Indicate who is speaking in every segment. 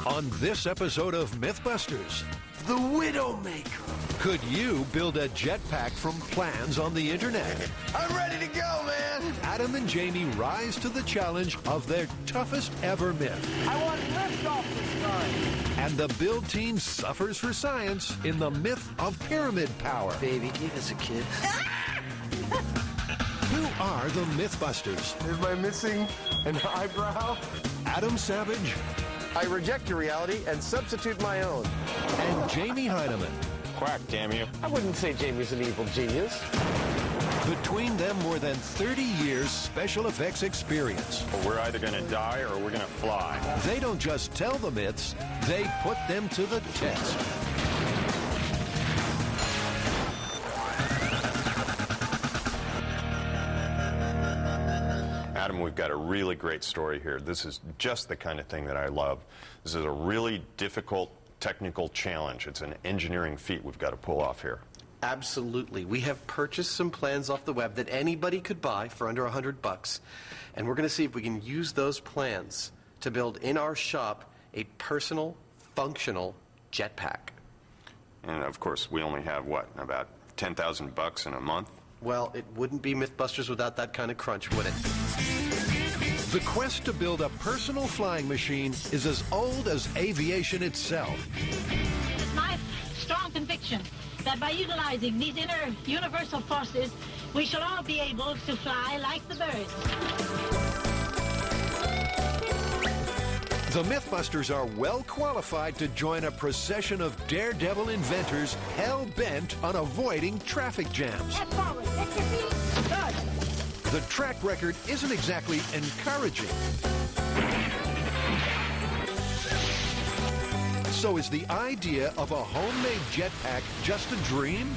Speaker 1: On this episode of Mythbusters,
Speaker 2: The Widowmaker.
Speaker 1: could you build a jetpack from plans on the internet?
Speaker 2: I'm ready to go, man.
Speaker 1: Adam and Jamie rise to the challenge of their toughest ever myth.
Speaker 2: I want liftoff this time.
Speaker 1: And the build team suffers for science in the myth of pyramid power.
Speaker 2: Baby, give us a kiss.
Speaker 1: Who are the Mythbusters?
Speaker 2: Am I missing an eyebrow?
Speaker 1: Adam Savage
Speaker 2: I reject your reality and substitute my own.
Speaker 1: and Jamie Heineman.
Speaker 3: Quack, damn you.
Speaker 2: I wouldn't say Jamie's an evil genius.
Speaker 1: Between them, more than 30 years special effects experience.
Speaker 3: We're either going to die or we're going to fly.
Speaker 1: They don't just tell the myths, they put them to the test.
Speaker 3: Adam, we've got a really great story here. This is just the kind of thing that I love. This is a really difficult technical challenge. It's an engineering feat we've got to pull off here.
Speaker 4: Absolutely. We have purchased some plans off the web that anybody could buy for under $100, and we're going to see if we can use those plans to build in our shop a personal, functional jetpack.
Speaker 3: And of course, we only have, what, about $10,000 in a month?
Speaker 4: Well, it wouldn't be Mythbusters without that kind of crunch, would it?
Speaker 1: The quest to build a personal flying machine is as old as aviation itself.
Speaker 5: It's my strong conviction that by utilizing these inner universal forces, we shall all be able to fly like the birds.
Speaker 1: The Mythbusters are well qualified to join a procession of daredevil inventors hell-bent on avoiding traffic jams.
Speaker 5: Step forward, lift your feet. Good.
Speaker 1: The track record isn't exactly encouraging. So is the idea of a homemade jetpack just a dream?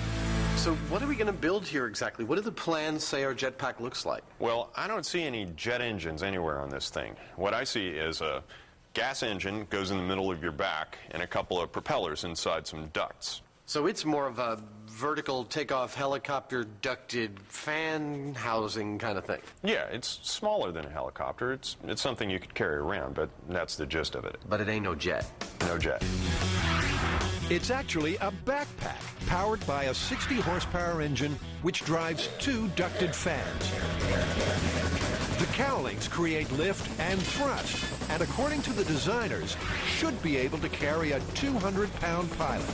Speaker 4: So what are we going to build here exactly? What do the plans say our jetpack looks like?
Speaker 3: Well, I don't see any jet engines anywhere on this thing. What I see is a gas engine goes in the middle of your back and a couple of propellers inside some ducts.
Speaker 4: So it's more of a vertical takeoff helicopter ducted fan housing kind of thing.
Speaker 3: Yeah, it's smaller than a helicopter. It's something you could carry around, but that's the gist of it.
Speaker 4: But it ain't no jet.
Speaker 3: No jet.
Speaker 1: It's actually a backpack powered by a 60 horsepower engine which drives two ducted fans. The cowlings create lift and thrust, and according to the designers, should be able to carry a 200-pound pilot.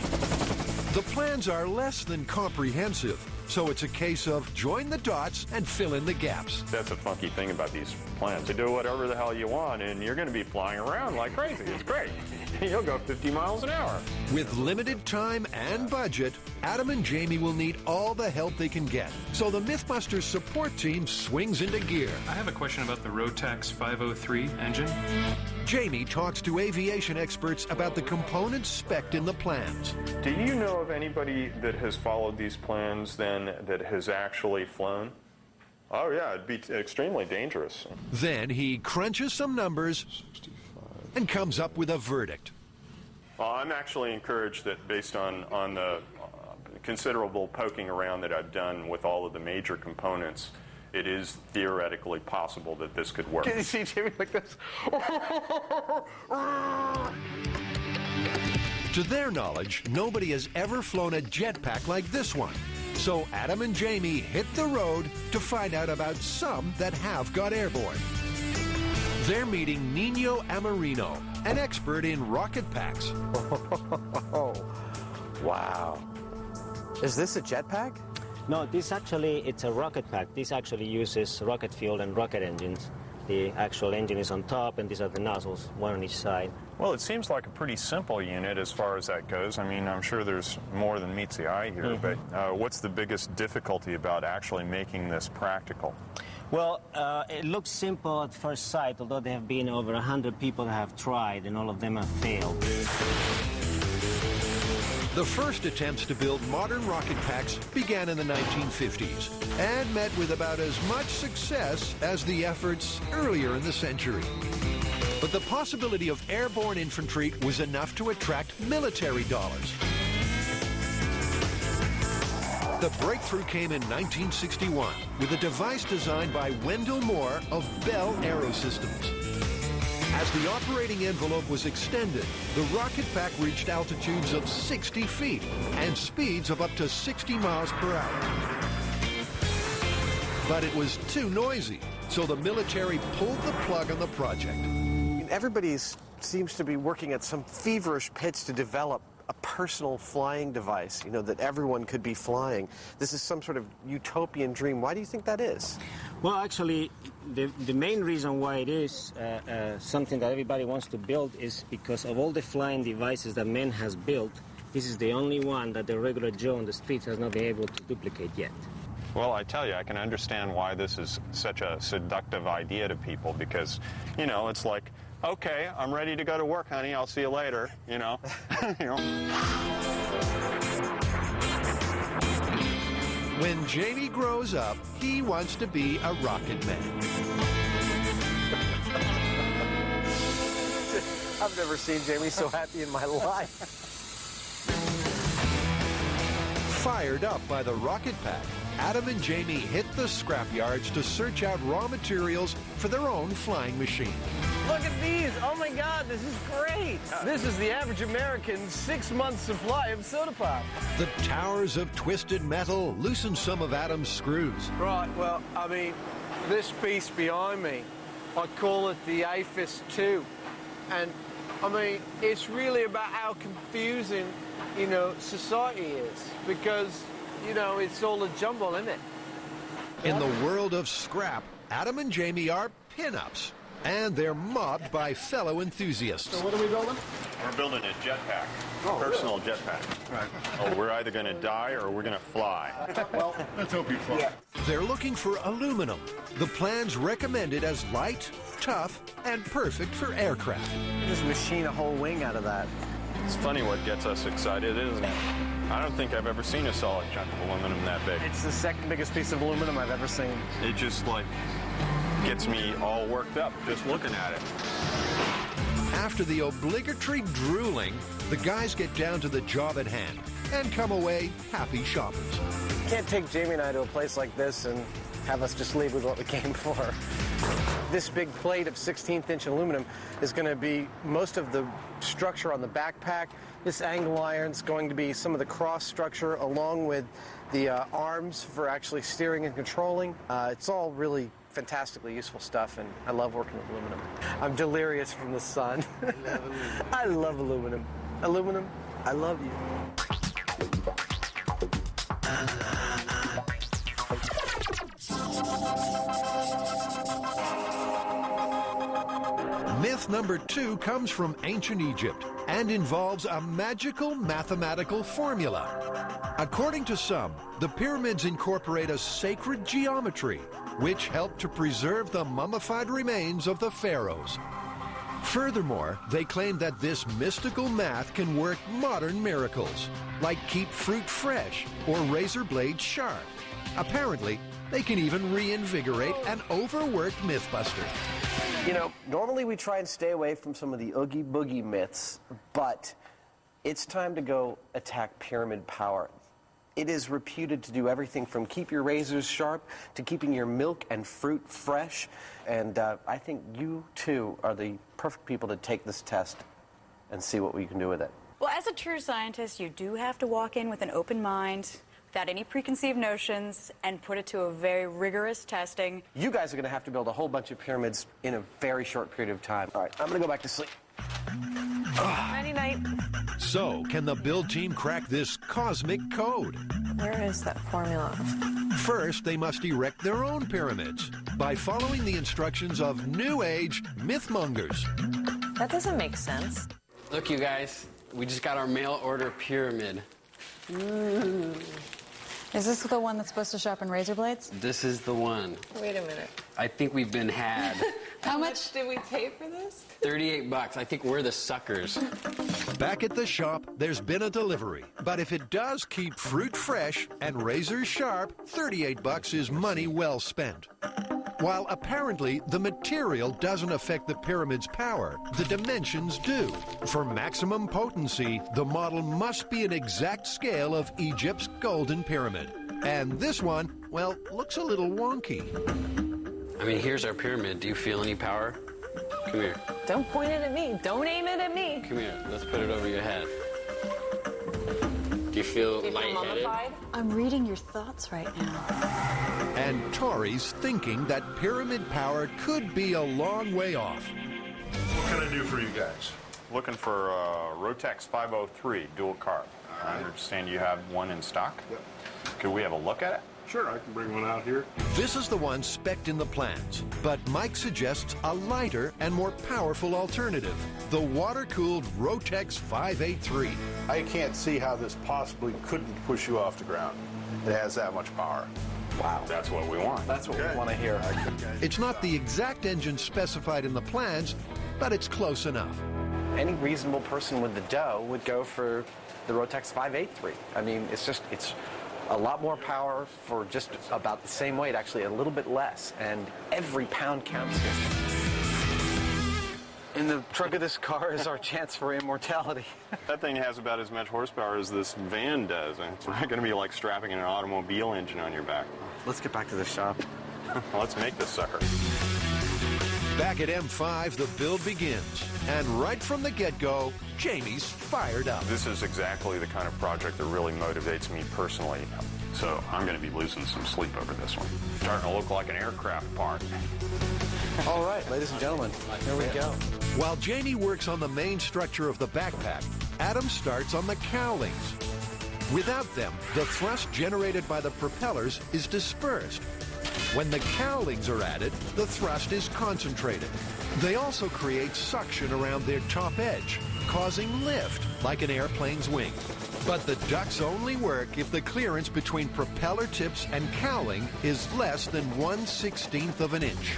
Speaker 1: The plans are less than comprehensive, so it's a case of join the dots and fill in the gaps.
Speaker 3: That's the funky thing about these plans. You do whatever the hell you want, and you're going to be flying around like crazy. It's great. You'll go 50 miles an hour.
Speaker 1: With limited time and budget, Adam and Jamie will need all the help they can get. So the Mythbusters support team swings into gear.
Speaker 6: I have a question about the Rotax 503 engine.
Speaker 1: Jamie talks to aviation experts about the components spec'd in the plans.
Speaker 3: Do you know of anybody that has followed these plans then that has actually flown? Oh yeah, it'd be extremely dangerous.
Speaker 1: Then he crunches some numbers and comes up with a verdict.
Speaker 3: Well, I'm actually encouraged that based on the considerable poking around that I've done with all of the major components, it is theoretically possible that this could work.
Speaker 2: Can you see Jamie like this?
Speaker 1: To their knowledge, nobody has ever flown a jetpack like this one. So Adam and Jamie hit the road to find out about some that have got airborne. They're meeting Nino Amarino, an expert in rocket packs.
Speaker 2: Oh, wow. Is this a jetpack?
Speaker 7: No, this actually, it's a rocket pack. This actually uses rocket fuel and rocket engines. The actual engine is on top, and these are the nozzles, one on each side.
Speaker 3: Well, it seems like a pretty simple unit as far as that goes. I mean, I'm sure there's more than meets the eye here, but what's the biggest difficulty about actually making this practical?
Speaker 7: Well, it looks simple at first sight, although there have been over 100 people that have tried, and all of them have failed.
Speaker 1: The first attempts to build modern rocket packs began in the 1950s and met with about as much success as the efforts earlier in the century. But the possibility of airborne infantry was enough to attract military dollars. The breakthrough came in 1961 with a device designed by Wendell Moore of Bell Aerosystems. As the operating envelope was extended, the rocket pack reached altitudes of 60 feet and speeds of up to 60 miles per hour. But it was too noisy, so the military pulled the plug on the project.
Speaker 2: Everybody seems to be working at some feverish pitch to develop a personal flying device, you know, that everyone could be flying. This is some sort of utopian dream. Why do you think that is?
Speaker 7: Well, actually, the main reason why it is something that everybody wants to build is because of all the flying devices that man has built, this is the only one that the regular Joe on the streets has not been able to duplicate yet.
Speaker 3: Well, I tell you, I can understand why this is such a seductive idea to people because, you know, it's like, okay, I'm ready to go to work, honey. I'll see you later, you know. You know.
Speaker 1: When Jamie grows up, he wants to be a rocket man.
Speaker 2: I've never seen Jamie so happy in my life.
Speaker 1: Fired up by the rocket pack, Adam and Jamie hit the scrap yards to search out raw materials for their own flying machine.
Speaker 2: Look at these. Oh, my God, this is great. This is the average American's 6-month supply of soda pop.
Speaker 1: The towers of twisted metal loosen some of Adam's screws.
Speaker 2: Right, well, I mean, this piece behind me, I call it the APHIS 2. And, I mean, it's really about how confusing, you know, society is. Because, you know, it's all a jumble, isn't it?
Speaker 1: In the world of scrap, Adam and Jamie are pin-ups. And they're mobbed by fellow enthusiasts.
Speaker 2: So what are we building?
Speaker 3: We're building a jetpack, personal jetpack.
Speaker 2: Right.
Speaker 3: Oh, we're either going to die or we're going to fly.
Speaker 2: Well, let's hope you fly. Yeah.
Speaker 1: They're looking for aluminum. The plan's recommended as light, tough, and perfect for aircraft.
Speaker 2: Just machine a whole wing out of that.
Speaker 3: It's funny what gets us excited, isn't it? I don't think I've ever seen a solid chunk of aluminum that big.
Speaker 2: It's the second biggest piece of aluminum I've ever seen.
Speaker 3: It just, like, gets me all worked up just looking at it.
Speaker 1: After the obligatory drooling, the guys get down to the job at hand and come away happy shoppers.
Speaker 2: You can't take Jamie and I to a place like this and have us just leave with what we came for. This big plate of 16th-inch aluminum is going to be most of the structure on the backpack. This angle iron's going to be some of the cross structure along with the arms for actually steering and controlling. It's all really fantastically useful stuff, and I love working with aluminum. I'm delirious from the sun. I love aluminum. Aluminum, I love you.
Speaker 1: Myth number 2 comes from ancient Egypt and involves a magical mathematical formula. According to some, the pyramids incorporate a sacred geometry which helped to preserve the mummified remains of the pharaohs. Furthermore, they claim that this mystical math can work modern miracles, like keep fruit fresh or razor blades sharp. Apparently, they can even reinvigorate an overworked mythbuster.
Speaker 2: You know, normally we try and stay away from some of the oogie boogie myths, but it's time to go attack pyramid power. It is reputed to do everything from keep your razors sharp to keeping your milk and fruit fresh. And I think you, too, are the perfect people to take this test and see what we can do with it.
Speaker 8: Well, as a true scientist, you do have to walk in with an open mind, without any preconceived notions, and put it to a very rigorous testing.
Speaker 2: You guys are going to have to build a whole bunch of pyramids in a very short period of time. All right, I'm going to go back to sleep.
Speaker 9: Nighty night.
Speaker 1: So, can the build team crack this cosmic code?
Speaker 9: Where is that formula?
Speaker 1: First, they must erect their own pyramids by following the instructions of New Age mythmongers.
Speaker 9: That doesn't make sense.
Speaker 10: Look, you guys, we just got our mail order pyramid. Ooh.
Speaker 11: Is this the one that's supposed to sharpen razor blades?
Speaker 10: This is the one.
Speaker 9: Wait a minute.
Speaker 10: I think we've been had.
Speaker 11: How much
Speaker 9: did we pay for this?
Speaker 10: $38. I think we're the suckers.
Speaker 1: Back at the shop, there's been a delivery. But if it does keep fruit fresh and razors sharp, $38 is money well spent. While apparently the material doesn't affect the pyramid's power, the dimensions do. For maximum potency, the model must be an exact scale of Egypt's Golden Pyramid. And this one, well, looks a little wonky.
Speaker 10: I mean, here's our pyramid. Do you feel any power? Come here.
Speaker 9: Don't point it at me. Don't aim it at me.
Speaker 10: Come here. Let's put it over your head. Do you feel lightheaded?
Speaker 9: mummified?
Speaker 11: I'm reading your thoughts right now.
Speaker 1: And Tori's thinking that pyramid power could be a long way off.
Speaker 12: What can I do for you guys?
Speaker 3: Looking for Rotex 503 dual carb. I understand you have one in stock.
Speaker 12: Yep.
Speaker 3: Could we have a look at it?
Speaker 12: Sure, I can bring one out here.
Speaker 1: This is the one spec'd in the plans, but Mike suggests a lighter and more powerful alternative, the water-cooled Rotex 583.
Speaker 12: I can't see how this possibly couldn't push you off the ground. It has that much power.
Speaker 2: Wow.
Speaker 3: That's what we want.
Speaker 2: That's what we want to hear.
Speaker 1: It's not the exact engine specified in the plans, but it's close enough.
Speaker 2: Any reasonable person with the dough would go for the Rotex 583. I mean, it's a lot more power for just about the same weight, actually a little bit less, and every pound counts here. In the trunk of this car is our chance for immortality.
Speaker 3: That thing has about as much horsepower as this van does, and it's not going to be like strapping an automobile engine on your back.
Speaker 2: Let's get back to the shop.
Speaker 3: Let's make this sucker.
Speaker 1: Back at M5, the build begins, and right from the get-go, Jamie's fired up.
Speaker 3: This is exactly the kind of project that really motivates me personally. So I'm going to be losing some sleep over this one. Starting to look like an aircraft part.
Speaker 2: All right, ladies and gentlemen, here we go.
Speaker 1: While Jamie works on the main structure of the backpack, Adam starts on the cowlings. Without them, the thrust generated by the propellers is dispersed. When the cowlings are added, the thrust is concentrated. They also create suction around their top edge, causing lift, like an airplane's wing. But the ducts only work if the clearance between propeller tips and cowling is less than 1/16 of an inch.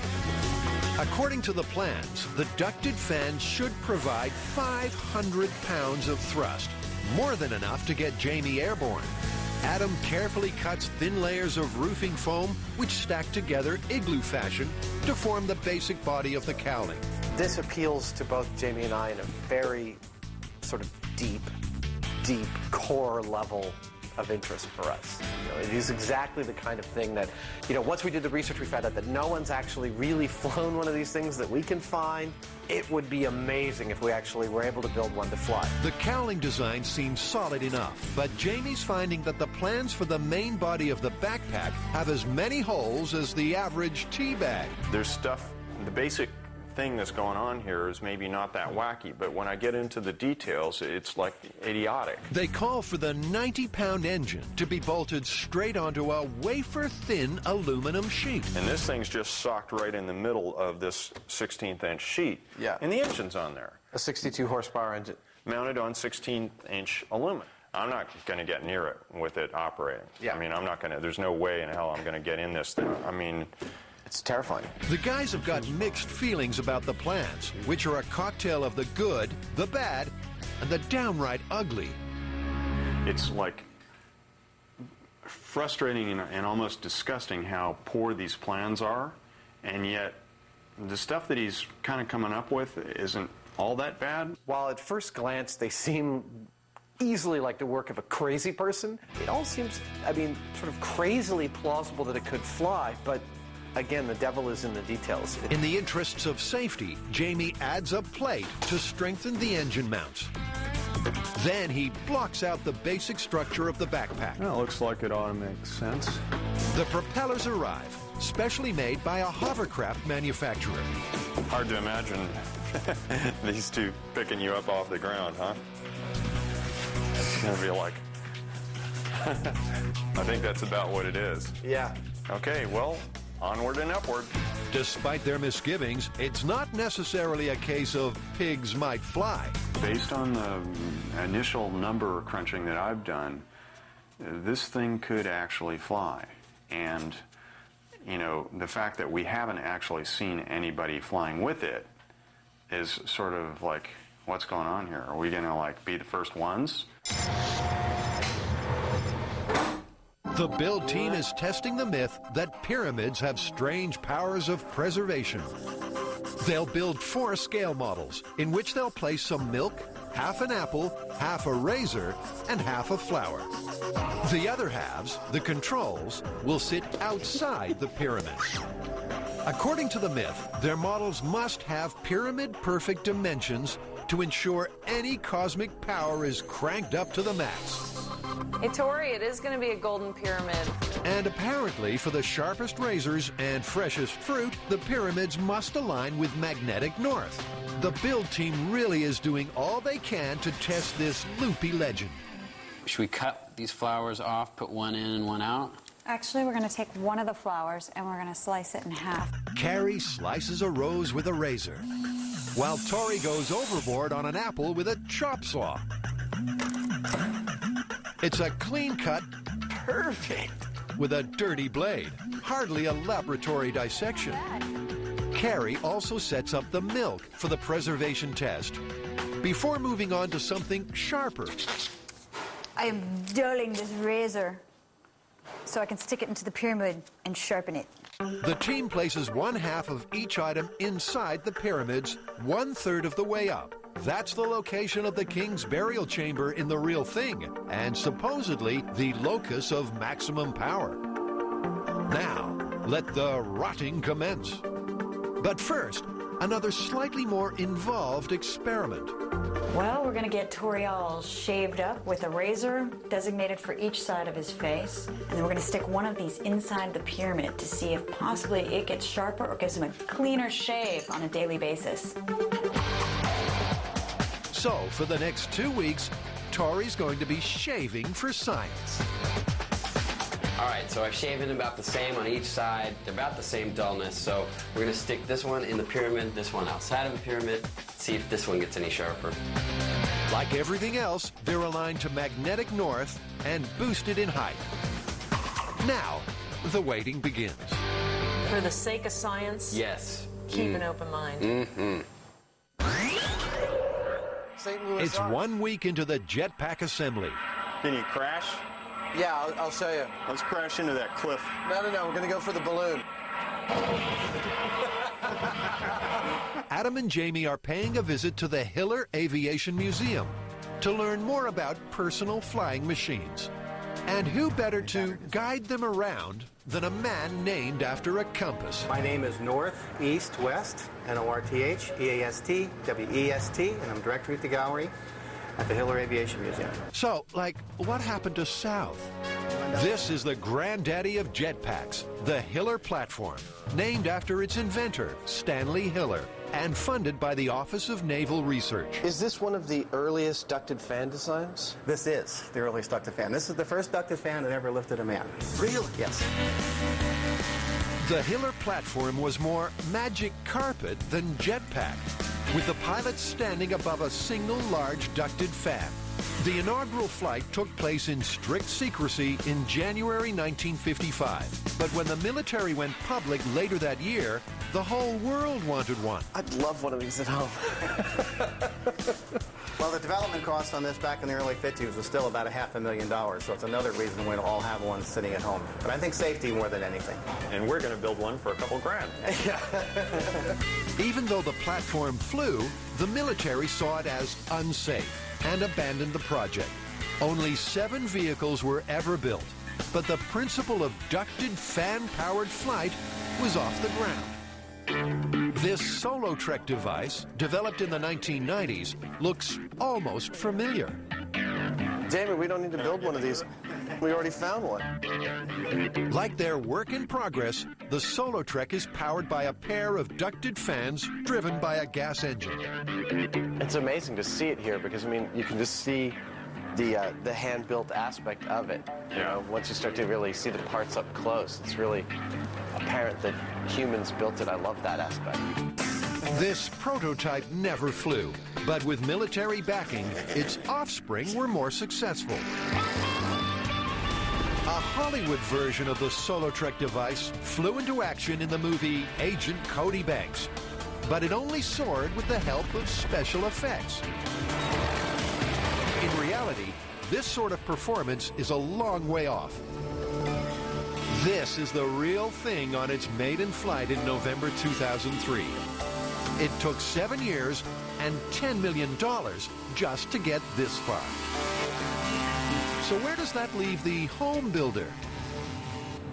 Speaker 1: According to the plans, the ducted fans should provide 500 pounds of thrust, more than enough to get Jamie airborne. Adam carefully cuts thin layers of roofing foam, which stack together igloo fashion to form the basic body of the cowling.
Speaker 2: This appeals to both Jamie and I in a very sort of deep core level of interest for us. You know, it is exactly the kind of thing that, you know, once we did the research, we found out that no one's actually really flown one of these things that we can find. It would be amazing if we actually were able to build one to fly.
Speaker 1: The cowling design seems solid enough, but Jamie's finding that the plans for the main body of the backpack have as many holes as the average tea bag.
Speaker 3: There's stuff, the basic thing that's going on here is maybe not that wacky, but when I get into the details, it's like idiotic.
Speaker 1: They call for the 90-pound engine to be bolted straight onto a wafer-thin aluminum sheet.
Speaker 3: And this thing's just socked right in the middle of this 16th-inch sheet.
Speaker 2: Yeah.
Speaker 3: And the engine's on there.
Speaker 2: A 62-horsepower engine.
Speaker 3: Mounted on 16-inch aluminum. I'm not going to get near it with it operating.
Speaker 2: Yeah.
Speaker 3: I mean, I'm not going to, there's no way in hell I'm going to get in this thing. I mean,
Speaker 2: it's terrifying.
Speaker 1: The guys have got mixed feelings about the plans, which are a cocktail of the good, the bad, and the downright ugly.
Speaker 3: It's like frustrating and almost disgusting how poor these plans are, and yet the stuff that he's kind of coming up with isn't all that bad.
Speaker 2: While at first glance they seem easily like the work of a crazy person, it all seems, I mean, sort of crazily plausible that it could fly, but again, the devil is in the details.
Speaker 1: In the interests of safety, Jamie adds a plate to strengthen the engine mounts. Then he blocks out the basic structure of the backpack.
Speaker 3: Well, it looks like it ought to make sense.
Speaker 1: The propellers arrive, specially made by a hovercraft manufacturer.
Speaker 3: Hard to imagine these two picking you up off the ground, huh? It's going to be like... I think that's about what it is.
Speaker 2: Yeah.
Speaker 3: Okay, well... onward and upward.
Speaker 1: Despite their misgivings, it's not necessarily a case of pigs might fly.
Speaker 3: Based on the initial number crunching that I've done, this thing could actually fly. And, you know, the fact that we haven't actually seen anybody flying with it is sort of like, what's going on here? Are we going to, like, be the first ones?
Speaker 1: The build team is testing the myth that pyramids have strange powers of preservation. They'll build 4 scale models, in which they'll place some milk, half an apple, half a razor, and half a flower. The other halves, the controls, will sit outside the pyramids. According to the myth, their models must have pyramid-perfect dimensions to ensure any cosmic power is cranked up to the max.
Speaker 9: Hey, Tori, it is going to be a golden pyramid.
Speaker 1: And apparently, for the sharpest razors and freshest fruit, the pyramids must align with magnetic north. The build team really is doing all they can to test this loopy legend.
Speaker 10: Should we cut these flowers off, put one in and one out?
Speaker 11: Actually, we're going to take one of the flowers and we're going to slice it in half.
Speaker 1: Carrie slices a rose with a razor, while Tori goes overboard on an apple with a chop saw. It's a clean cut, perfect, with a dirty blade. Hardly a laboratory dissection. Carrie also sets up the milk for the preservation test before moving on to something sharper.
Speaker 11: I am dulling this razor so I can stick it into the pyramid and sharpen it.
Speaker 1: The team places one half of each item inside the pyramids, 1/3 of the way up. That's the location of the king's burial chamber in the real thing, and supposedly the locus of maximum power. Now, let the rotting commence. But first, another slightly more involved experiment.
Speaker 11: Well, we're going to get Tori all shaved up with a razor designated for each side of his face. And then we're going to stick one of these inside the pyramid to see if possibly it gets sharper or gives him a cleaner shave on a daily basis.
Speaker 1: So, for the next 2 weeks, Tori's going to be shaving for science.
Speaker 10: All right, so I've shaven about the same on each side. They're about the same dullness, so we're going to stick this one in the pyramid, this one outside of the pyramid, see if this one gets any sharper.
Speaker 1: Like everything else, they're aligned to magnetic north and boosted in height. Now, the waiting begins.
Speaker 9: For the sake of science,
Speaker 10: yes.
Speaker 9: Keep an open mind.
Speaker 10: Mm-hmm.
Speaker 1: It's 1 week into the jetpack assembly.
Speaker 3: Can you crash?
Speaker 2: Yeah, I'll show you.
Speaker 3: Let's crash into that cliff.
Speaker 2: No, we're going to go for the balloon.
Speaker 1: Adam and Jamie are paying a visit to the Hiller Aviation Museum to learn more about personal flying machines. And who better to guide them around than a man named after a compass?
Speaker 13: My name is North, East, West, North, EAST, WEST, and I'm director at the gallery at the Hiller Aviation Museum.
Speaker 1: So, like, what happened to South? This is the granddaddy of jetpacks, the Hiller platform, named after its inventor, Stanley Hiller, and funded by the Office of Naval Research.
Speaker 2: Is this one of the earliest ducted fan designs?
Speaker 13: This is the earliest ducted fan. This is the first ducted fan that ever lifted a man.
Speaker 2: Really?
Speaker 13: Yes.
Speaker 1: The Hiller platform was more magic carpet than jetpack, with the pilot standing above a single large ducted fan. The inaugural flight took place in strict secrecy in January 1955. But when the military went public later that year, the whole world wanted one.
Speaker 2: I'd love one of these at home.
Speaker 13: Well, the development cost on this back in the early 50s was still about $500,000, so it's another reason we'll all have one sitting at home. But I think safety more than anything.
Speaker 3: And we're going to build one for a couple grand.
Speaker 1: Even though the platform flew, the military saw it as unsafe and abandoned the project. Only 7 vehicles were ever built, but the principle of ducted fan-powered flight was off the ground. This solo trek device, developed in the 1990s, looks almost familiar.
Speaker 2: Jamie, we don't need to build one of these. We already found one.
Speaker 1: Like their work in progress, the Solo Trek is powered by a pair of ducted fans driven by a gas engine.
Speaker 2: It's amazing to see it here because, I mean, you can just see the hand-built aspect of it. You know, once you start to really see the parts up close, it's really apparent that humans built it. I love that aspect.
Speaker 1: This prototype never flew, but with military backing, its offspring were more successful. A Hollywood version of the Solo Trek device flew into action in the movie Agent Cody Banks, but it only soared with the help of special effects. In reality, this sort of performance is a long way off. This is the real thing on its maiden flight in November 2003. It took 7 years and $10 million just to get this far. So where does that leave the home builder?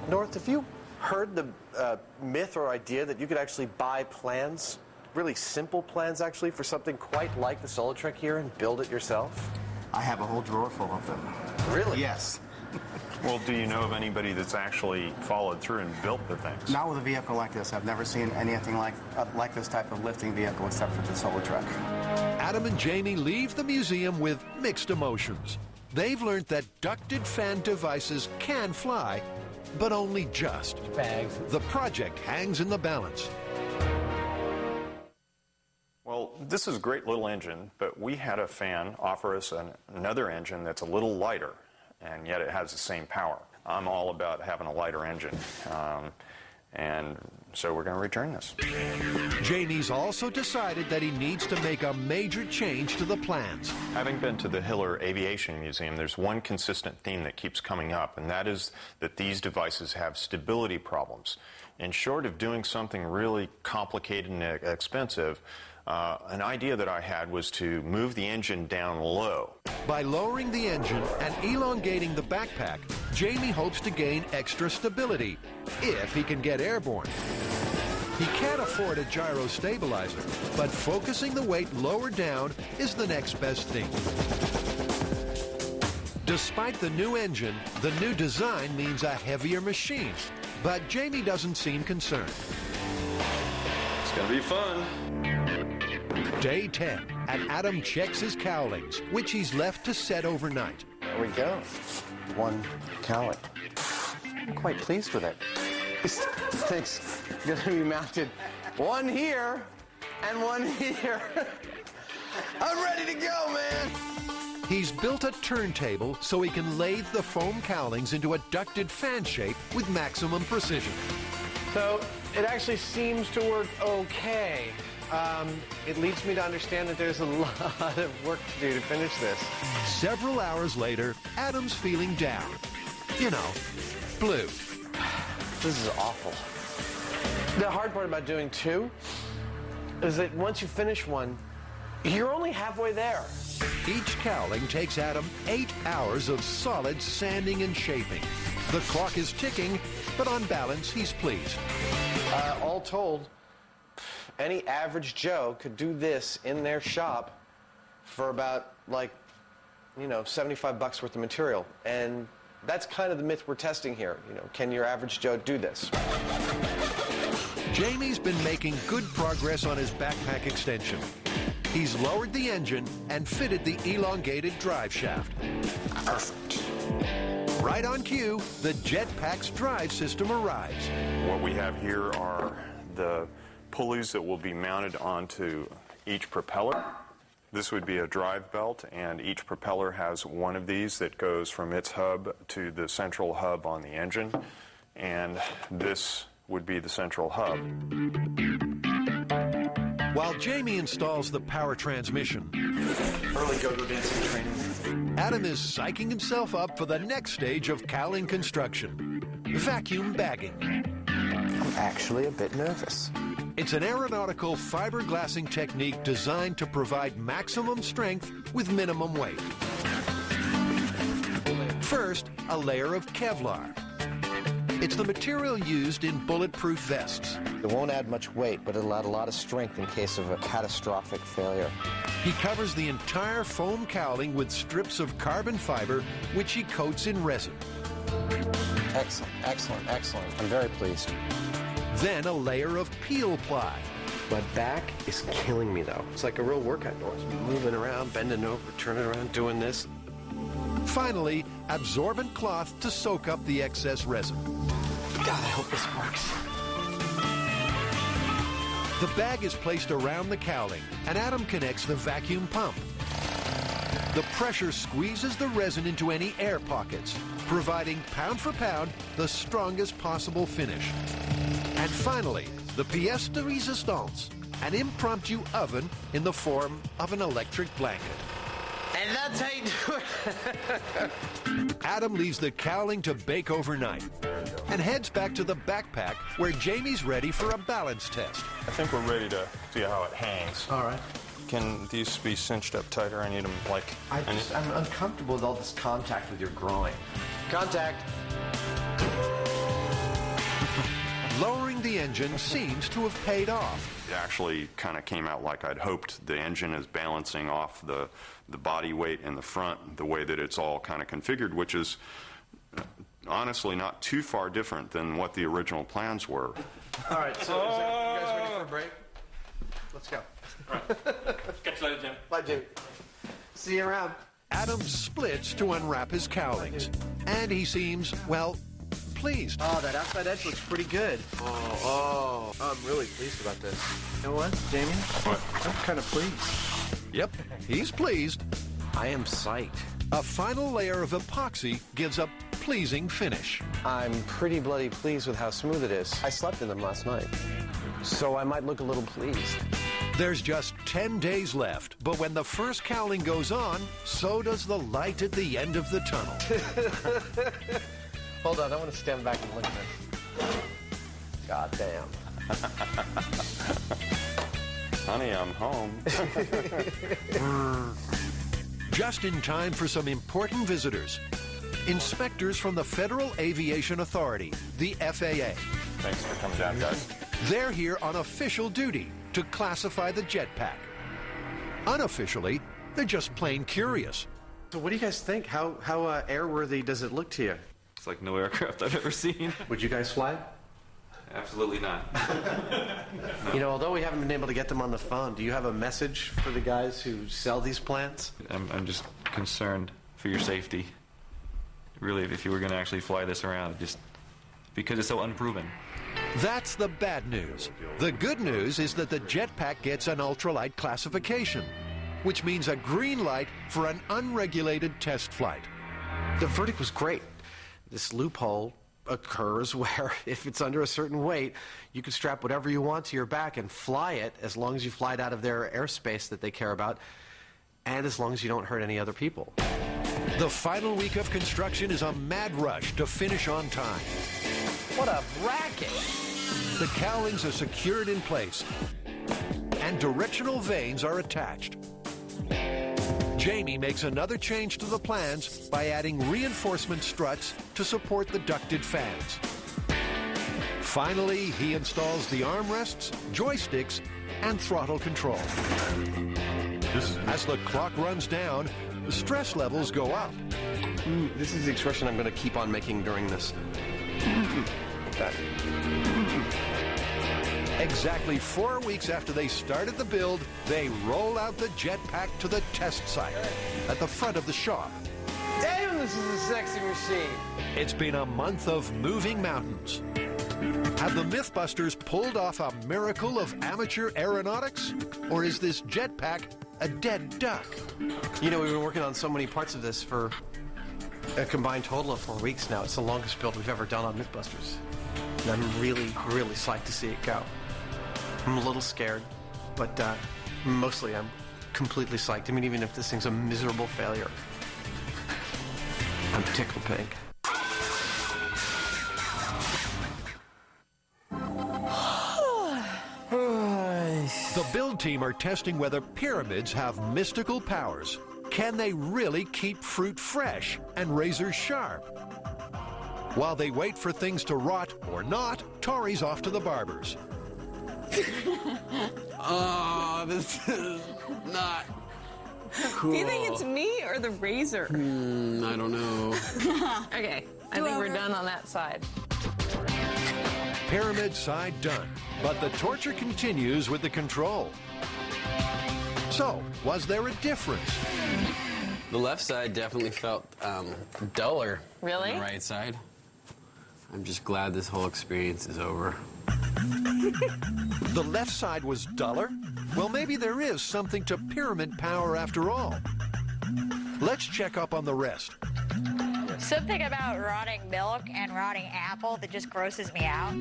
Speaker 2: North, if you
Speaker 4: heard the myth or idea that you could actually buy plans, really simple plans actually, for something quite like the Solartrek here and build it yourself?
Speaker 13: I have a whole drawer full of them.
Speaker 4: Really?
Speaker 13: Yes.
Speaker 3: Well, do you know of anybody that's actually followed through and built the things?
Speaker 13: Not with a vehicle like this. I've never seen anything like this type of lifting vehicle except for the Solartrek.
Speaker 1: Adam and Jamie leave the museum with mixed emotions. They've learned that ducted fan devices can fly, but only just.
Speaker 2: Bags.
Speaker 1: The project hangs in the balance.
Speaker 3: Well, this is a great little engine, but we had a fan offer us another engine that's a little lighter, and yet it has the same power. I'm all about having a lighter engine, and so we're going to return this.
Speaker 1: Jamie's also decided that he needs to make a major change to the plans.
Speaker 3: Having been to the Hiller Aviation Museum, there's one consistent theme that keeps coming up, and that is that these devices have stability problems. And short of doing something really complicated and expensive, an idea that I had was to move the engine down low.
Speaker 1: By lowering the engine and elongating the backpack, Jamie hopes to gain extra stability, if he can get airborne. He can't afford a gyro stabilizer, but focusing the weight lower down is the next best thing. Despite the new engine, the new design means a heavier machine, but Jamie doesn't seem concerned.
Speaker 3: It's going to be fun.
Speaker 1: Day 10, and Adam checks his cowlings, which he's left to set overnight.
Speaker 2: There we go. One cowling. I'm quite pleased with it. This thing's going to be mounted one here and one here. I'm ready to go, man.
Speaker 1: He's built a turntable so he can lathe the foam cowlings into a ducted fan shape with maximum precision.
Speaker 2: So it actually seems to work okay. It leads me to understand that there's a lot of work to do to finish this.
Speaker 1: Several hours later, Adam's feeling down. You know, blue.
Speaker 2: This is awful. The hard part about doing two is that once you finish one, you're only halfway there.
Speaker 1: Each cowling takes Adam 8 hours of solid sanding and shaping. The clock is ticking, but on balance, he's pleased.
Speaker 2: All told, any average Joe could do this in their shop for about, like, you know, $75 worth of material. And that's kind of the myth we're testing here. You know, can your average Joe do this?
Speaker 1: Jamie's been making good progress on his backpack extension. He's lowered the engine and fitted the elongated drive shaft.
Speaker 2: Perfect.
Speaker 1: Right on cue, the jetpack's drive system arrives.
Speaker 3: What we have here are the pulleys that will be mounted onto each propeller. This would be a drive belt, and each propeller has one of these that goes from its hub to the central hub on the engine, and this would be the central hub.
Speaker 1: While Jamie installs the power transmission,
Speaker 4: Early go-go dancing training.
Speaker 1: Adam is psyching himself up for the next stage of cowling construction, vacuum bagging.
Speaker 2: I'm actually a bit nervous.
Speaker 1: It's an aeronautical fiberglassing technique designed to provide maximum strength with minimum weight. First, a layer of Kevlar. It's the material used in bulletproof vests.
Speaker 2: It won't add much weight, but it'll add a lot of strength in case of a catastrophic failure.
Speaker 1: He covers the entire foam cowling with strips of carbon fiber, which he coats in resin.
Speaker 2: Excellent, excellent, excellent. I'm very pleased.
Speaker 1: Then a layer of peel ply.
Speaker 4: My back is killing me, though. It's like a real workout noise. Moving around, bending over, turning around, doing this.
Speaker 1: Finally, absorbent cloth to soak up the excess resin.
Speaker 4: God, I hope this works.
Speaker 1: The bag is placed around the cowling, and Adam connects the vacuum pump. The pressure squeezes the resin into any air pockets, providing pound for pound the strongest possible finish. And finally, the pièce de résistance, an impromptu oven in the form of an electric blanket.
Speaker 2: And that's how you do it.
Speaker 1: Adam leaves the cowling to bake overnight and heads back to the backpack where Jamie's ready for a balance test.
Speaker 3: I think we're ready to see how it hangs.
Speaker 4: All right.
Speaker 3: Can these be cinched up tighter? I need them like...
Speaker 4: I'm uncomfortable with all this contact with your groin.
Speaker 2: Contact.
Speaker 1: the engine seems to have paid off.
Speaker 3: It actually kind of came out like I'd hoped. The engine is balancing off the body weight in the front the way that it's all kind of configured, which is honestly not too far different than what the original plans were.
Speaker 4: All right, so you guys ready for a break? Let's go.
Speaker 6: Catch you later, Jim.
Speaker 4: Bye, Jim. See you around.
Speaker 1: Adam splits to unwrap his cowlings, and he seems, well, pleased.
Speaker 4: Oh, that outside edge looks pretty good. I'm really pleased about this.
Speaker 2: You know what, Jamie?
Speaker 3: What?
Speaker 2: I'm kind of pleased.
Speaker 1: Yep, he's pleased.
Speaker 4: I am psyched.
Speaker 1: A final layer of epoxy gives a pleasing finish.
Speaker 2: I'm pretty bloody pleased with how smooth it is. I slept in them last night, so I might look a little pleased.
Speaker 1: There's just 10 days left, but when the first cowling goes on, so does the light at the end of the tunnel.
Speaker 2: Hold on, I want to stand back and look at this. God damn.
Speaker 3: Honey, I'm home.
Speaker 1: Just in time for some important visitors. Inspectors from the Federal Aviation Authority, the FAA.
Speaker 3: Thanks for coming down, guys.
Speaker 1: They're here on official duty to classify the jetpack. Unofficially, they're just plain curious.
Speaker 4: So what do you guys think? How airworthy does it look to you?
Speaker 14: It's like no aircraft I've ever seen.
Speaker 4: Would you guys fly?
Speaker 14: Absolutely not.
Speaker 4: You know, although we haven't been able to get them on the phone, do you have a message for the guys who sell these plans?
Speaker 14: I'm just concerned for your safety. Really, if you were going to actually fly this around, just because it's so unproven.
Speaker 1: That's the bad news. The good news is that the jetpack gets an ultralight classification, which means a green light for an unregulated test flight.
Speaker 4: The verdict was great. This loophole occurs where if it's under a certain weight, you can strap whatever you want to your back and fly it as long as you fly it out of their airspace that they care about and as long as you don't hurt any other people.
Speaker 1: The final week of construction is a mad rush to finish on time.
Speaker 2: What a racket!
Speaker 1: The cowlings are secured in place and directional vanes are attached. Jamie makes another change to the plans by adding reinforcement struts to support the ducted fans. Finally, he installs the armrests, joysticks, and throttle control. As the clock runs down, the stress levels go up.
Speaker 4: This is the expression I'm going to keep on making during this.
Speaker 1: Exactly 4 weeks after they started the build, they roll out the jetpack to the test site at the front of the shop.
Speaker 2: Damn, this is a sexy machine.
Speaker 1: It's been a month of moving mountains. Have the Mythbusters pulled off a miracle of amateur aeronautics? Or is this jetpack a dead duck?
Speaker 4: You know, we've been working on so many parts of this for a combined total of 4 weeks now. It's the longest build we've ever done on Mythbusters. And I'm really, really psyched to see it go. I'm a little scared, but mostly I'm completely psyched. I mean, even if this thing's a miserable failure, I'm tickled pink.
Speaker 1: The build team are testing whether pyramids have mystical powers. Can they really keep fruit fresh and razors sharp? While they wait for things to rot or not, Tori's off to the barber's.
Speaker 10: Oh, this is not cool.
Speaker 9: Do you think it's me or the razor?
Speaker 10: I don't know.
Speaker 9: Okay, I think we're done on that side.
Speaker 1: Pyramid side done, but the torture continues with the control. So, was there a difference?
Speaker 10: The left side definitely felt duller
Speaker 9: Really?
Speaker 10: than the right side. I'm just glad this whole experience is over.
Speaker 1: The left side was duller? Well, maybe there is something to pyramid power after all. Let's check up on the rest.
Speaker 15: Something about rotting milk and rotting apple that just grosses me out.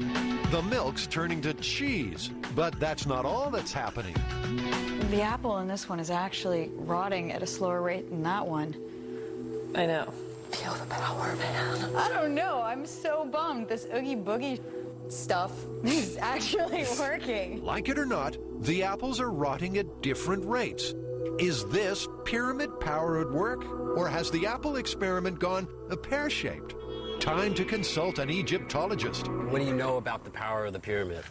Speaker 1: The milk's turning to cheese, but that's not all that's happening.
Speaker 11: The apple in this one is actually rotting at a slower rate than that one.
Speaker 9: I know. Feel the power, man.
Speaker 11: I don't know. I'm so bummed. This Oogie Boogie stuff is actually working.
Speaker 1: Like it or not, the apples are rotting at different rates. Is this pyramid power at work, or has the apple experiment gone pear-shaped? Time to consult an Egyptologist.
Speaker 10: What do you know about the power of the pyramid?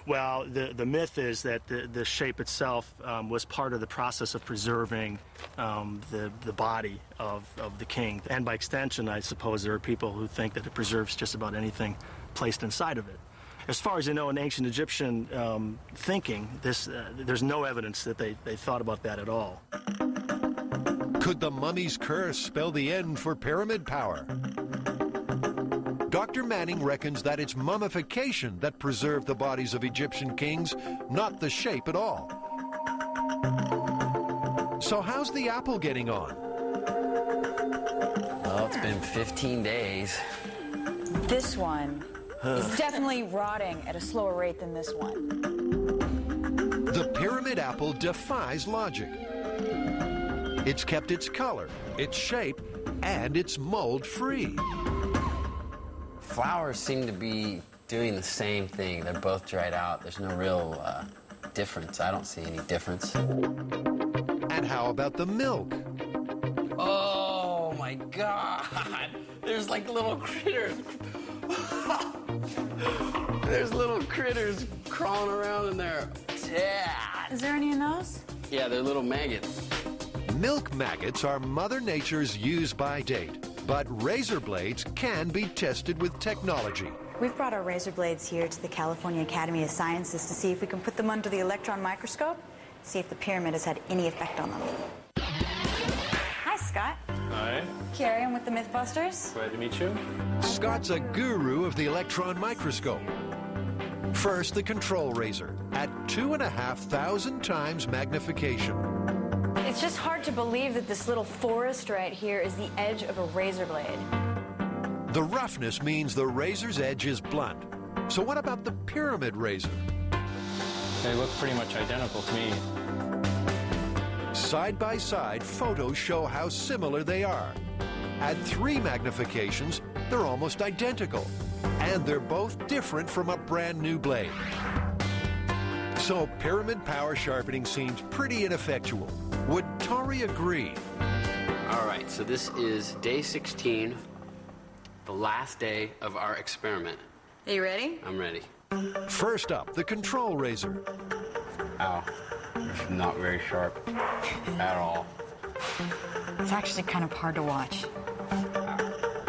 Speaker 16: Well, the myth is that the shape itself was part of the process of preserving the body of the king. And by extension, I suppose there are people who think that it preserves just about anything placed inside of it. As far as you know, in ancient Egyptian thinking, there's no evidence that they thought about that at all.
Speaker 1: Could the mummy's curse spell the end for pyramid power? Dr. Manning reckons that it's mummification that preserved the bodies of Egyptian kings, not the shape at all. So how's the apple getting on?
Speaker 10: Well, it's been 15 days.
Speaker 11: This one is definitely rotting at a slower rate than this one.
Speaker 1: The pyramid apple defies logic. It's kept its color, its shape, and it's mold-free.
Speaker 10: Flowers seem to be doing the same thing. They're both dried out. There's no real difference. I don't see any difference.
Speaker 1: And how about the milk?
Speaker 10: Oh my God! There's like little critters. There's little critters crawling around in there. Yeah.
Speaker 11: Is there any in those?
Speaker 10: Yeah, they're little maggots.
Speaker 1: Milk maggots are Mother Nature's use-by date, but razor blades can be tested with technology.
Speaker 11: We've brought our razor blades here to the California Academy of Sciences to see if we can put them under the electron microscope, see if the pyramid has had any effect on them. Hi, Scott.
Speaker 17: Hi.
Speaker 11: Carrie, I'm with the Mythbusters.
Speaker 17: Glad to meet you.
Speaker 1: Scott's a guru of the electron microscope. First, the control razor at 2,500 times magnification.
Speaker 11: It's just hard to believe that this little forest right here is the edge of a razor blade.
Speaker 1: The roughness means the razor's edge is blunt. So what about the pyramid razor?
Speaker 17: They look pretty much identical to me.
Speaker 1: Side by side, photos show how similar they are. At 3 magnifications, they're almost identical. And they're both different from a brand new blade. So pyramid power sharpening seems pretty ineffectual. Would Tori agree?
Speaker 10: All right, so this is day 16, the last day of our experiment.
Speaker 11: Are you ready?
Speaker 10: I'm ready.
Speaker 1: First up, the control razor.
Speaker 10: Ow. It's not very sharp at all.
Speaker 11: It's actually kind of hard to watch.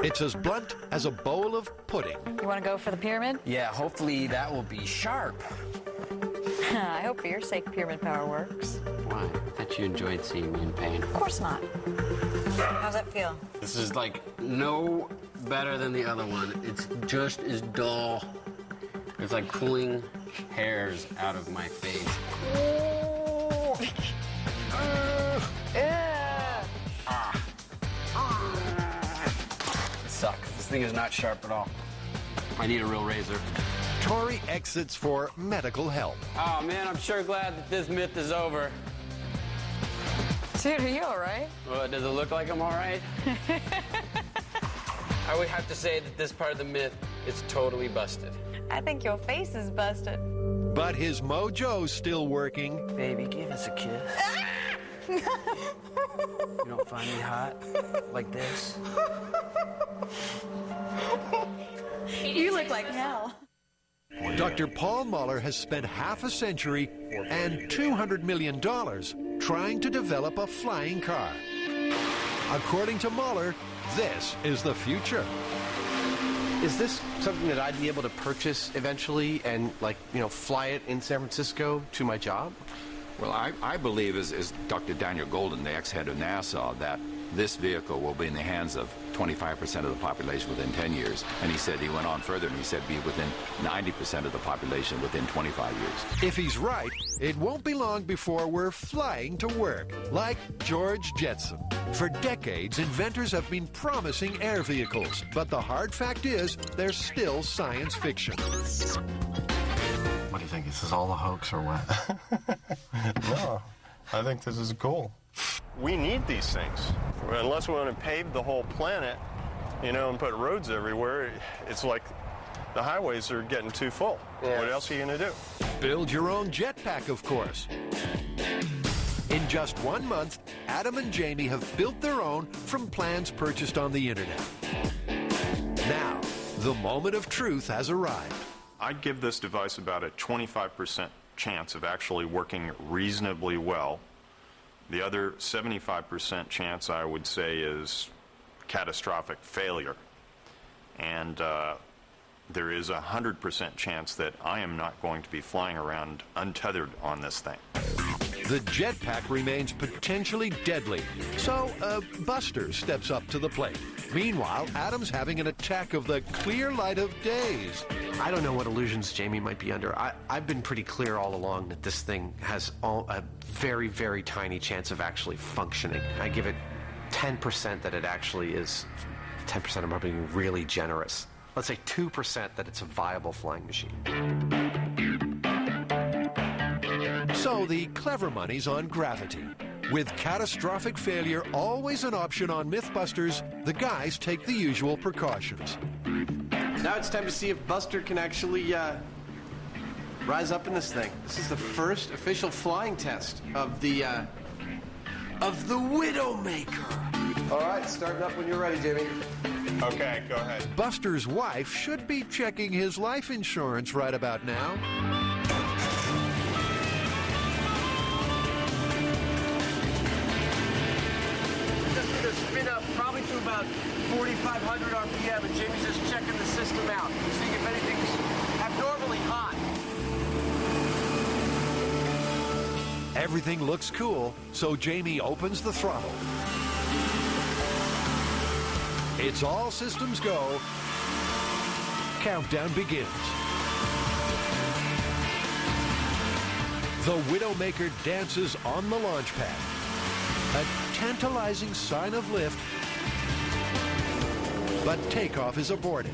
Speaker 1: It's as blunt as a bowl of pudding.
Speaker 11: You want to go for the pyramid?
Speaker 10: Yeah, howfully that will be sharp.
Speaker 11: I hope for your sake pyramid power works.
Speaker 10: Why? I thought you enjoyed seeing me in pain.
Speaker 11: Of course not. How's that feel?
Speaker 10: This is like no better than the other one. It's just as dull. It's like pulling hairs out of my face. It sucks. This thing is not sharp at all. I need a real razor.
Speaker 1: Tori exits for medical help.
Speaker 10: Oh man, I'm sure glad that this myth is over.
Speaker 11: Dude, are you all right?
Speaker 10: Well, does it look like I'm all right? I would have to say that this part of the myth is totally busted.
Speaker 11: I think your face is busted.
Speaker 1: But his mojo's still working.
Speaker 10: Baby, give us a kiss. You don't find me hot like this?
Speaker 11: You look like hell.
Speaker 1: Dr. Paul Muller has spent half a century and $200 million trying to develop a flying car. According to Muller, this is the future.
Speaker 4: Is this something that I'd be able to purchase eventually and, like, you know, fly it in San Francisco to my job?
Speaker 18: Well, I believe, as Dr. Daniel Golden, the ex-head of NASA, that this vehicle will be in the hands of 25% of the population within 10 years. And he said, he went on further and he said be within 90% of the population within 25 years.
Speaker 1: If he's right, it won't be long before we're flying to work, like George Jetson. For decades, inventors have been promising air vehicles, but the hard fact is they're still science fiction.
Speaker 19: What do you think? Is this all a hoax or what?
Speaker 20: No, I think this is cool.
Speaker 3: We need these things. Unless we want to pave the whole planet, you know, and put roads everywhere, it's like the highways are getting too full. Yeah. What else are you going to do?
Speaker 1: Build your own jetpack, of course. In just 1 month, Adam and Jamie have built their own from plans purchased on the internet. Now, the moment of truth has arrived.
Speaker 3: I'd give this device about a 25% chance of actually working reasonably well. The other 75% chance, I would say, is catastrophic failure. And there is a 100% chance that I am not going to be flying around untethered on this thing.
Speaker 1: The jetpack remains potentially deadly, so Buster steps up to the plate. Meanwhile, Adam's having an attack of the clear light of days.
Speaker 4: I don't know what illusions Jamie might be under. I've been pretty clear all along that this thing has a very, very tiny chance of actually functioning. I give it 10% that it actually is. 10% I'm probably being really generous. Let's say 2% that it's a viable flying machine.
Speaker 1: So the clever money's on gravity. With catastrophic failure always an option on Mythbusters, the guys take the usual precautions.
Speaker 4: Now it's time to see if Buster can actually rise up in this thing. This is the first official flying test of the Widowmaker. All right, starting up when you're ready, Jimmy.
Speaker 3: Okay, go ahead.
Speaker 1: Buster's wife should be checking his life insurance right about now.
Speaker 4: Spin up probably to about 4,500 RPM, and Jamie's just checking the system out, seeing if anything's abnormally hot.
Speaker 1: Everything looks cool, so Jamie opens the throttle. It's all systems go. Countdown begins. The Widowmaker dances on the launch pad. A tantalizing sign of lift, but takeoff is aborted.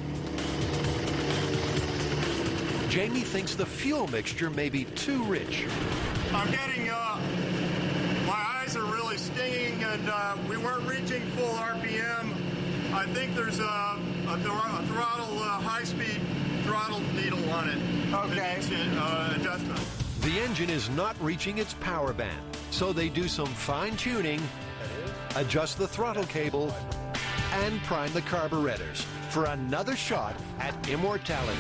Speaker 1: Jamie thinks the fuel mixture may be too rich.
Speaker 21: I'm getting, my eyes are really stinging, and we weren't reaching full RPM. I think there's a throttle, high-speed throttle needle on it.
Speaker 4: Okay.
Speaker 21: Adjustment.
Speaker 1: The engine is not reaching its power band, so they do some fine-tuning, adjust the throttle cable, and prime the carburetors for another shot at immortality.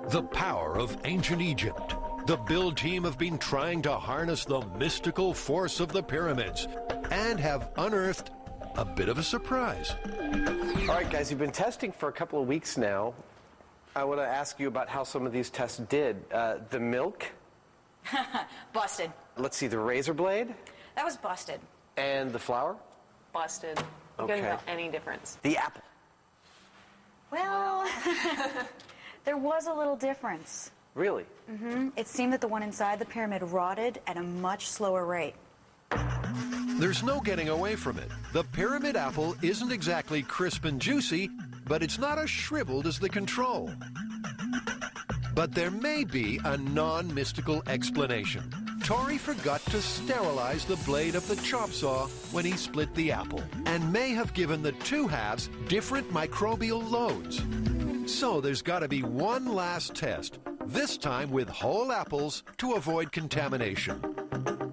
Speaker 1: The power of ancient Egypt. The build team have been trying to harness the mystical force of the pyramids and have unearthed a bit of a surprise.
Speaker 4: All right, guys, you've been testing for a couple of weeks now. I want to ask you about how some of these tests did. The milk.
Speaker 8: Busted.
Speaker 4: Let's see, the razor blade.
Speaker 8: That was busted.
Speaker 4: And the flour.
Speaker 9: Busted. You
Speaker 4: Okay.
Speaker 9: couldn't tell any difference.
Speaker 4: The apple.
Speaker 8: Well, there was a little difference.
Speaker 4: Really?
Speaker 8: It seemed that the one inside the pyramid rotted at a much slower rate.
Speaker 1: There's no getting away from it. The pyramid apple isn't exactly crisp and juicy, but it's not as shriveled as the control. But there may be a non-mystical explanation. Tori forgot to sterilize the blade of the chop saw when he split the apple, and may have given the two halves different microbial loads. So there's got to be one last test, this time with whole apples to avoid contamination.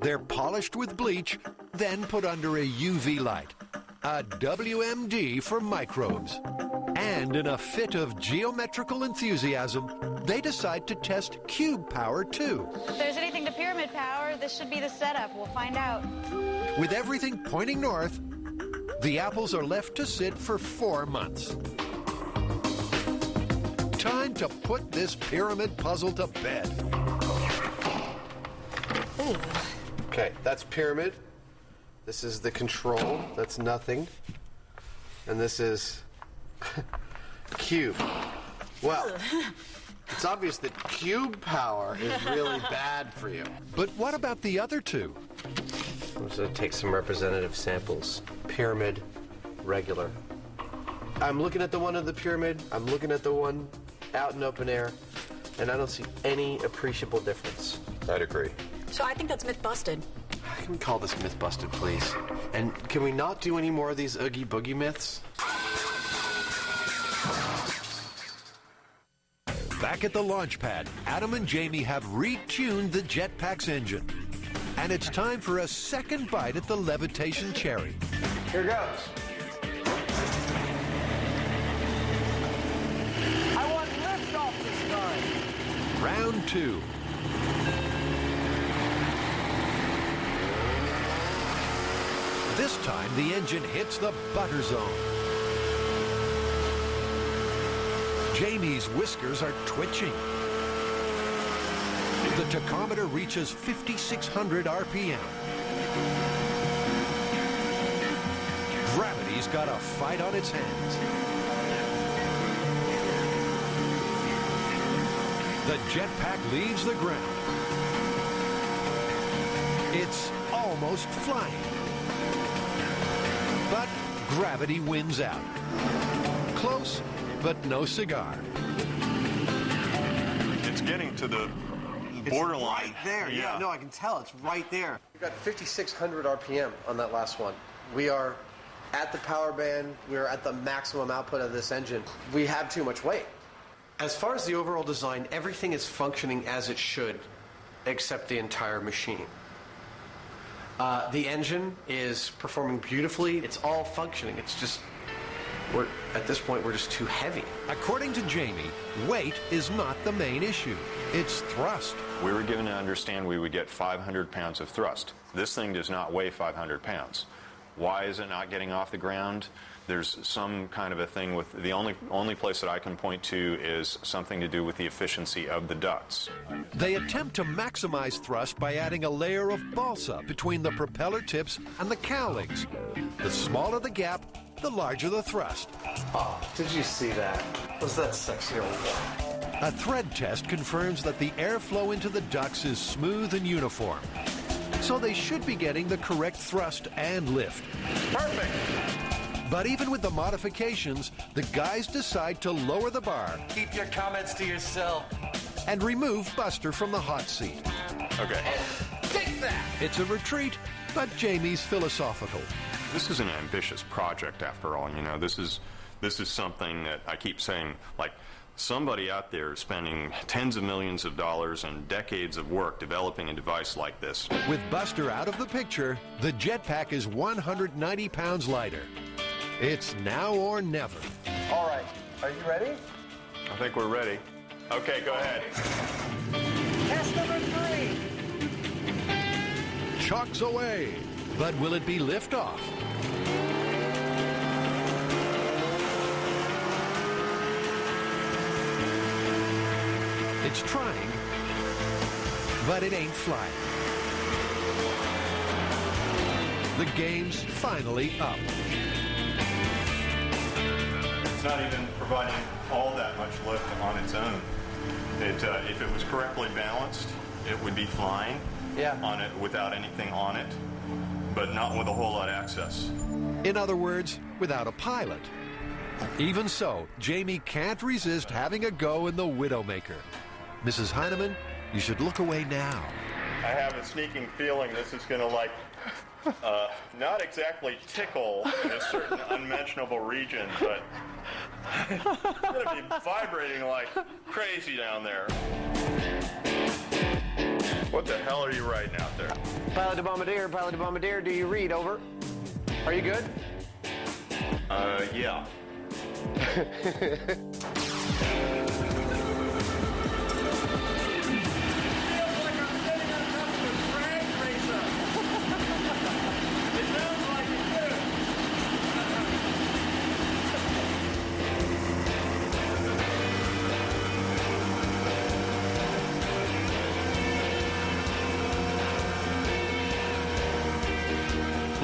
Speaker 1: They're polished with bleach, then put under a UV light, a WMD for microbes. And in a fit of geometrical enthusiasm, they decide to test cube power too.
Speaker 8: If there's anything to pyramid power, this should be the setup. We'll find out.
Speaker 1: With everything pointing north, the apples are left to sit for 4 months. Time to put this pyramid puzzle to bed.
Speaker 4: Okay, that's pyramid. This is the control. That's nothing. And this is cube. Well, it's obvious that cube power is really bad for you.
Speaker 1: But what about the other two?
Speaker 4: I'm just going to take some representative samples. Pyramid, regular. I'm looking at the one in the pyramid. I'm looking at the one out in open air. And I don't see any appreciable difference.
Speaker 18: I'd agree.
Speaker 11: So I think that's myth busted.
Speaker 4: Can we call this myth busted, please? And can we not do any more of these Oogie Boogie myths?
Speaker 1: Back at the launch pad, Adam and Jamie have retuned the jetpack's engine. And it's time for a second bite at the levitation cherry.
Speaker 2: Here goes. I want lift off this time.
Speaker 1: Round 2. This time, the engine hits the butter zone. Jamie's whiskers are twitching. The tachometer reaches 5,600 RPM. Gravity's got a fight on its hands. The jetpack leaves the ground. It's almost flying. But gravity wins out. Close, but no cigar.
Speaker 3: It's getting to the borderline.
Speaker 4: Right there. Yeah, no, I can tell. It's right there. We've got 5,600 RPM on that last one. We are at the power band. We're at the maximum output of this engine. We have too much weight. As far as the overall design, everything is functioning as it should, except the entire machine. The engine is performing beautifully. It's all functioning. It's just, at this point, we're just too heavy.
Speaker 1: According to Jamie, weight is not the main issue. It's thrust.
Speaker 3: We were given to understand we would get 500 pounds of thrust. This thing does not weigh 500 pounds. Why is it not getting off the ground? There's some kind of a thing with the only place that I can point to is something to do with the efficiency of the ducts.
Speaker 1: They attempt to maximize thrust by adding a layer of balsa between the propeller tips and the cowlings. The smaller the gap, the larger the thrust.
Speaker 4: Oh, did you see that? Was that sexy old boy?
Speaker 1: A thread test confirms that the airflow into the ducts is smooth and uniform. So they should be getting the correct thrust and lift.
Speaker 2: Perfect.
Speaker 1: But even with the modifications, the guys decide to lower the bar.
Speaker 4: Keep your comments to yourself.
Speaker 1: And remove Buster from the hot seat.
Speaker 3: Okay.
Speaker 4: Take that!
Speaker 1: It's a retreat, but Jamie's philosophical.
Speaker 3: This is an ambitious project, after all. You know, this is something that I keep saying, like, somebody out there is spending tens of millions of dollars and decades of work developing a device like this.
Speaker 1: With Buster out of the picture, the jetpack is 190 pounds lighter. It's now or never.
Speaker 2: All right. Are you ready?
Speaker 3: I think we're ready. Okay, go ahead.
Speaker 2: Test number 3.
Speaker 1: Chalks away. But will it be liftoff? It's trying, but it ain't flying. The game's finally up.
Speaker 3: It's not even providing all that much lift on its own. If it was correctly balanced, it would be flying on it without anything on it, but not with a whole lot of access.
Speaker 1: In other words, without a pilot. Even so, Jamie can't resist having a go in the Widowmaker. Mrs. Heineman, you should look away now.
Speaker 3: I have a sneaking feeling this is going to, not exactly tickle in a certain unmentionable region, but it's going to be vibrating like crazy down there. What the hell are you writing out there?
Speaker 2: Pilot to Bombardier, do you read? Over. Are you good?
Speaker 3: Yeah.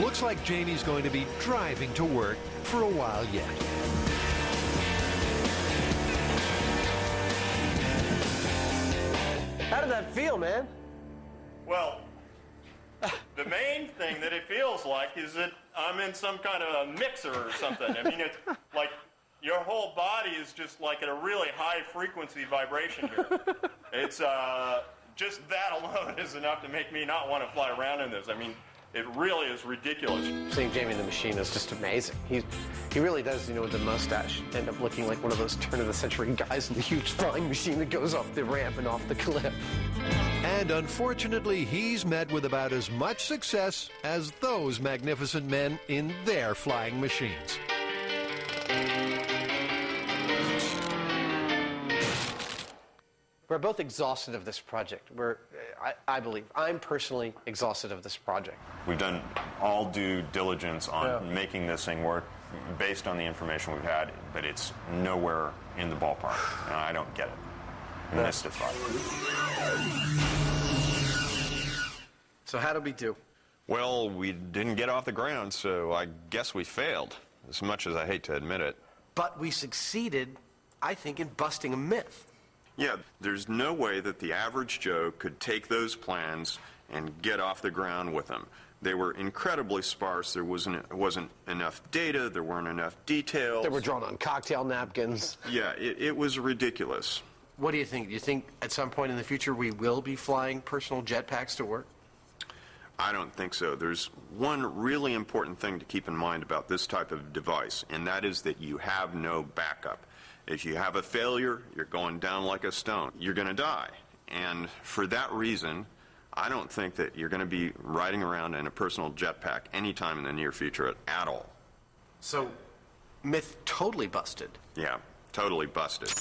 Speaker 1: Looks like Jamie's going to be driving to work for a while yet.
Speaker 2: How did that feel, man?
Speaker 3: Well, the main thing that it feels like is that I'm in some kind of a mixer or something. I mean, it's like your whole body is just like at a really high frequency vibration here. It's just that alone is enough to make me not want to fly around in this. I mean, it really is ridiculous.
Speaker 2: Seeing Jamie in the machine is just amazing. He really does, with the mustache, end up looking like one of those turn-of-the-century guys in the huge flying machine that goes off the ramp and off the cliff.
Speaker 1: And unfortunately, he's met with about as much success as those magnificent men in their flying machines.
Speaker 4: We're both exhausted of this project. I believe, I'm personally exhausted of this project.
Speaker 3: We've done all due diligence on making this thing work based on the information we've had, but it's nowhere in the ballpark. I don't get it. Mystified.
Speaker 4: So how did we do?
Speaker 3: Well, we didn't get off the ground, so I guess we failed, as much as I hate to admit it.
Speaker 4: But we succeeded, I think, in busting a myth.
Speaker 3: Yeah, there's no way that the average Joe could take those plans and get off the ground with them. They were incredibly sparse. There wasn't enough data. There weren't enough details.
Speaker 4: They were drawn on cocktail napkins.
Speaker 3: Yeah, it was ridiculous.
Speaker 4: What do you think? Do you think at some point in the future we will be flying personal jetpacks to work?
Speaker 3: I don't think so. There's one really important thing to keep in mind about this type of device, and that is that you have no backup. If you have a failure, you're going down like a stone. You're going to die. And for that reason, I don't think that you're going to be riding around in a personal jetpack anytime in the near future at all.
Speaker 4: So, myth totally busted.
Speaker 3: Yeah, totally busted.